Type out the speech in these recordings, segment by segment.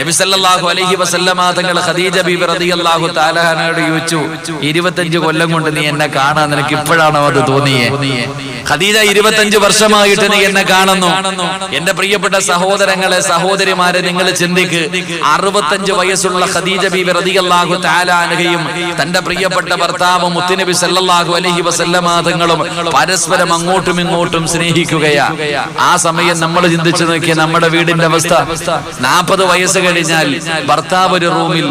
നബി സല്ലല്ലാഹു അലൈഹി വസല്ലമ തങ്ങൾ ഖദീജ ബീബി റളിയല്ലാഹു തആല അൻഹയോട് ചോദിച്ചു, 25 കൊല്ലം കൊണ്ട് നീ എന്നെ കാണാൻ നിനക്ക് ഇപ്പോഴാണോ അത് തോന്നിയേ? ഖദീജ 25 വർഷമായിട്ട് നീ എന്നെ കാണുന്നു. എന്റെ പ്രിയപ്പെട്ട സഹോദരങ്ങളെ, സഹോദരിമാരെ, നിങ്ങൾ ചിന്തിക്ക്. 65 വയസ്സുള്ള ഖദീജ ബീബി റളിയല്ലാഹു തആല അൻഹയും തന്റെ പ്രിയപ്പെട്ട ഭർത്താവ് മുത്തുനബി സല്ലല്ലാഹു അലൈഹി വസല്ലമ തങ്ങളും പരസ്പരം അങ്ങോട്ടും ഇങ്ങോട്ടും സ്നേഹിക്കുകയാ. ആ സമയം നമ്മൾ ചിന്തിച്ചു നോക്കിയ നമ്മുടെ വീടിന്റെ അവസ്ഥ. 40 വയസ്സ് കഴിഞ്ഞാൽ ഭർത്താവ് ഒരു റൂമിൽ,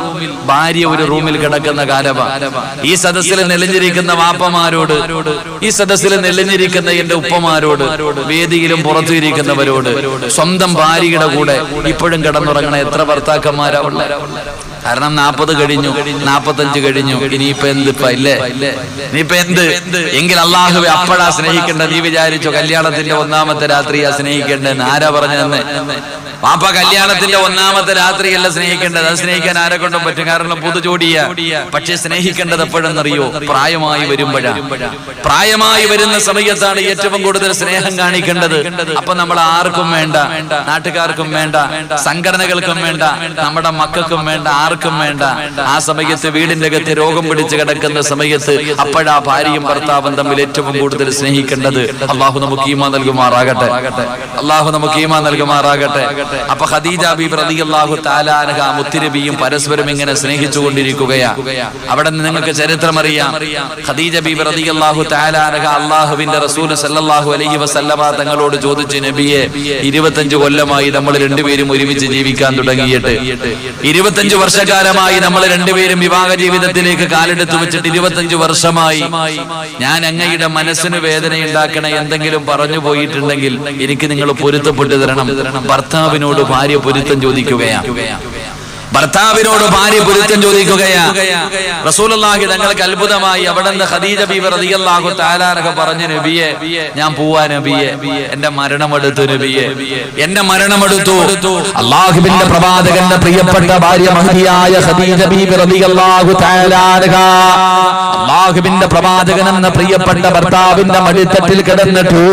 ഭാര്യ ഒരു റൂമിൽ കിടക്കുന്ന കാലമാണ്. ഈ സദസ്സിൽ നെളിഞ്ഞിരിക്കുന്ന വാപ്പമാരോട്, ഈ സദസ്സിൽ നെളിഞ്ഞിരിക്കുന്ന എന്റെ ഉപ്പമാരോട്, വേദിയിലും പുറത്തു ഇരിക്കുന്നവരോട്, സ്വന്തം ഭാര്യയുടെ കൂടെ ഇപ്പോഴും കിടന്നുറങ്ങണ എത്ര ഭർത്താക്കന്മാരാ ഉള്ളത്? കാരണം 40 കഴിഞ്ഞു, 45 കഴിഞ്ഞു, ഇനിയിപ്പോ എന്തിപ്പ ഇല്ലേ? ഇനിയിപ്പോ എന്ത്? എങ്കിൽ അള്ളാഹുവെ അപ്പോഴാ സ്നേഹിക്കേണ്ടത്. നീ വിചാരിച്ചോ കല്യാണത്തിന്റെ 1ാമത്തെ രാത്രിയാ സ്നേഹിക്കേണ്ടതെന്ന്? ആരാ പറഞ്ഞതെന്ന്? പാപ്പ കല്യാണത്തിന്റെ 1ാമത്തെ രാത്രിയല്ല സ്നേഹിക്കേണ്ടത്. അത് സ്നേഹിക്കാൻ ആരെ കൊണ്ടും പറ്റും, കാരണം പുതുജോടിയാ. പക്ഷെ സ്നേഹിക്കേണ്ടത് എപ്പോഴെന്നറിയോ? പ്രായമായി വരുമ്പോഴാ. പ്രായമായി വരുന്ന സമയത്താണ് ഏറ്റവും കൂടുതൽ സ്നേഹം കാണിക്കേണ്ടത്. അപ്പൊ നമ്മൾ ആർക്കും വേണ്ട, നാട്ടുകാർക്കും വേണ്ട, സംഘടനകൾക്കും വേണ്ട, നമ്മുടെ മക്കൾക്കും വേണ്ട, ആർക്കും വേണ്ട. ആ സമയത്ത് വീടിന്റെ അകത്ത് രോഗം പിടിച്ച് കിടക്കുന്ന സമയത്ത് അപ്പോഴാ ഭാര്യയും ഭർത്താവും തമ്മിൽ ഏറ്റവും കൂടുതൽ സ്നേഹിക്കേണ്ടത്. അള്ളാഹു നമുക്ക് ഈമാൻ നൽകുമാറാകട്ടെ. അള്ളാഹു നമുക്ക് ഈമാൻ നൽകുമാറാകട്ടെ. അപ്പൊ ഖദീജ ബീബി റളിയല്ലാഹു തആല അൻഹ മുത്തുനബിയും പരസ്പരം ഇങ്ങനെ സ്നേഹിച്ചുകൊണ്ടിരിക്കുകയാ. അവിടെ നിന്ന് നിങ്ങൾക്ക് ചരിത്രം അറിയാം. ഖദീജ ബീബി റളിയല്ലാഹു തആല അൻഹ അല്ലാഹുവിന്റെ റസൂൽ സല്ലല്ലാഹു അലൈഹി വസല്ലമ തങ്ങളോട് ചോദിച്ചു, നബിയെ, 25 കൊല്ലമായി നമ്മൾ രണ്ടുപേരും ഒരുമിച്ച് ജീവിക്കാൻ തുടങ്ങിയിട്ട്, 25 വർഷക്കാലമായി നമ്മൾ രണ്ടുപേരും വിവാഹ ജീവിതത്തിലേക്ക് കാലെടുത്തു വെച്ചിട്ട് 25 വർഷമായി. ഞാൻ അങ്ങയുടെ മനസ്സിന് വേദന ഉണ്ടാക്കണ എന്തെങ്കിലും പറഞ്ഞു പോയിട്ടുണ്ടെങ്കിൽ എനിക്ക് നിങ്ങൾ പൊരുത്തപ്പെട്ടു തരണം. ഭർത്താവിനോട് ഭാര്യ പൊരുത്തം ചോദിക്കുകയാണ്. ഭർത്താവിനോട് ഭാര്യ പൊരുത്തം ചോദിക്കുകയാ. റസൂലുള്ളാഹി തങ്ങൾക്ക് അത്ഭുതമായി. അവിടെ നിന്ന് ഖദീജ ബീബി റളിയല്ലാഹു തആല അൻഹ പറഞ്ഞു, നബിയെ, ഞാൻ പോവാ നബിയെ, എന്റെ മരണമെടുത്തു നബിയെ, എന്റെ മരണമെടുത്തു. അല്ലാഹുവിന്റെ പ്രവാചകന്റെ പ്രിയപ്പെട്ട ഭാര്യ മഹദിയായ ഖദീജ ബീബി റളിയല്ലാഹു തആല അൻഹ അല്ലാഹുവിന്റെ പ്രവാചകൻ എന്ന പ്രിയപ്പെട്ട ഭർത്താവിന്റെ മടിത്തട്ടിൽ കിടന്നിട്ട്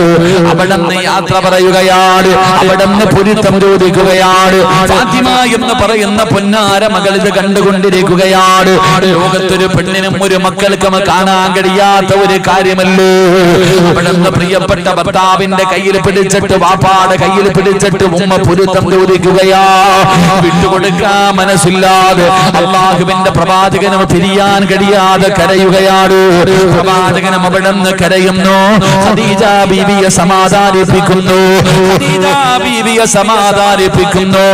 അവിടെ നിന്ന് യാത്ര പറയുകയാണ്. അവിടെ നിന്ന് പൊരുത്തം ചോദിക്കുകയാണ്. ഫാത്തിമ എന്ന് പറയുന്ന പൊന്നാര മകൾ ഇത് കണ്ടുകൊണ്ടിരിക്കുകയാണ്. ലോകത്തൊരു പെണ്ണിനും ഒരു മക്കൾക്കും കാണാൻ കഴിയാത്ത ഒരു കാര്യമല്ലോ. അവിടെ നിന്ന് പ്രിയപ്പെട്ട ഭർത്താവിന്റെ കയ്യിൽ പിടിച്ചിട്ട്, വാപ്പാടെ കയ്യിൽ പിടിച്ചിട്ട് ഉമ്മ പൊരുത്തം ചോദിക്കുകയാ. വിട്ടുകൊടുക്കാൻ മനസ്സില്ലാതെ അല്ലാഹുവിന്റെ പ്രവാചകനും തിരിയാൻ കഴിയാതെ കരയുകയാണ്. പ്രവാചകനും അവിടെ നിന്ന് കരയുന്നു. ഖദീജ ബീവിയെ സമാധാനിപ്പിക്കുന്നു. ഖദീജ ബീവിയെ സമാധാനിപ്പിക്കുന്നു.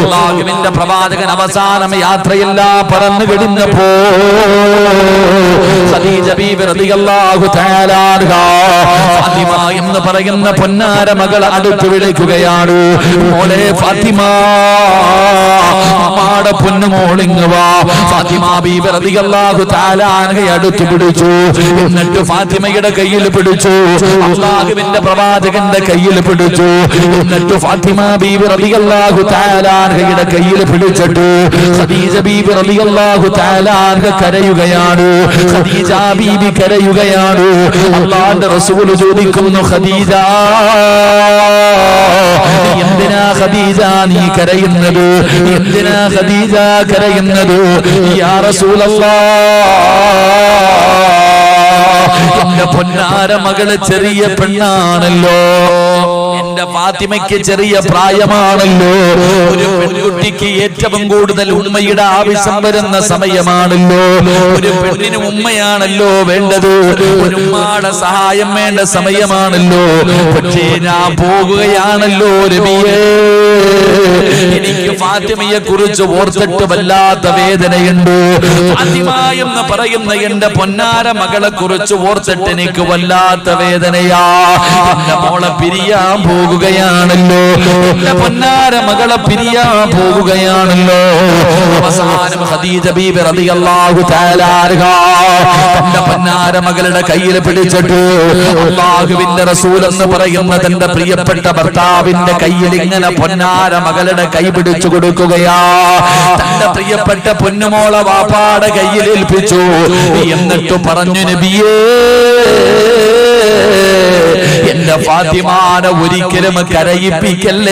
അല്ലാഹുവിന്റെ പ്രവാചകൻ അവസാനം യാത്രയെല്ലാം പറന്നു കഴിഞ്ഞപ്പോ ഖദീജ ബീവി റളിയല്ലാഹു തആല അൻഹ ഫാത്തിമ എന്ന് പറയുന്ന പൊന്നാര മകളെ അടുത്ത് വിളിക്കുകയാണ്. മോളെ ഫാത്തിമ, അമ്മാടെ പൊന്നുമോളിങ്ങ് വാ. ഫാത്തിമ ബീവി റളിയല്ലാഹു തആല അൻഹ അടുത്ത് പിടിച്ചു. എന്നിട്ട് ഫാത്തിമയുടെ കയ്യിൽ പിടിച്ചു. അല്ലാഹുവിന്റെ പ്രവാചകന്റെ കയ്യിൽ പിടിച്ചു. എന്നിട്ട് ഫാത്തിമ ബീവി റളിയല്ലാഹു തആല അൻഹയുടെ കയ്യിൽ പിടിച്ചിട്ട് ഖദീജ ബീബി റളിയല്ലാഹു തആല അൻഹ കരയുകയാണ്. ഖദീജ ബീബി കരയുകയാണ്. അല്ലാഹുവിന്റെ റസൂൽ ചോദിക്കുന്നു, ഖദീജ, എന്തിനാ ഖദീജ നീ കരയുന്നത്? എന്തിനാ ഖദീജ കരയുന്നത്? യാ റസൂലല്ലാഹ്, എന്റെ പൊന്നാര മകള് ചെറിയ പെണ്ണാണല്ലോ, എന്റെ ഫാത്തിമയ്ക്ക് ചെറിയ പ്രായമാണല്ലോ. ഒരു പെൺകുട്ടിക്ക് ഏറ്റവും കൂടുതൽ ഉമ്മയുടെ ആവശ്യം വരുന്ന സമയമാണല്ലോ. ഒരു പെണ്ണിന് ഉമ്മയാണല്ലോ വേണ്ടത്. ഒരു ഉമ്മയുടെ സഹായം വേണ്ട സമയമാണല്ലോ. പക്ഷേ ഞാൻ പോകുകയാണല്ലോ നബിയേ, എനിക്ക് ഫാത്തിമയെ കുറിച്ച് ഓർത്തിട്ട് വല്ലാത്ത വേദനയുണ്ട്. ഫാത്തിമ എന്ന് പറയുന്ന എന്റെ പൊന്നാര മകളെ കുറിച്ച് ഓർത്തിട്ട് എനിക്ക് വല്ലാത്ത വേദനയാ. എന്റെ മോളെ പിരിയാൻ പോകുകയാണല്ലോ, എന്റെ പൊന്നാര മകളെ പിരിയാൻ പോകുകയാണല്ലോ. അവസാനം ഖദീജ ബീബി റളിയല്ലാഹു തആല അൻഹ തന്റെ പൊന്നാര മകളുടെ കയ്യിൽ പിടിച്ചിട്ട് അല്ലാഹുവിന്റെ റസൂൽ എന്ന് പറയുന്ന തന്റെ പ്രിയപ്പെട്ട ഭർത്താവിന്റെ കയ്യിൽ ഇങ്ങനെ പൊന്നാര മകളുടെ കൈ പിടിച്ചു കൊടുക്കുകയാ. തന്റെ പ്രിയപ്പെട്ട പൊന്നുമോളെ വാപ്പാടെ കയ്യിൽ ഏൽപ്പിച്ചു. എന്നിട്ട് പറഞ്ഞു, നബിയേ, എന്റെ ഫാത്തിമാനെ ഒരിക്കലും കരയിപ്പിക്കല്ലേ.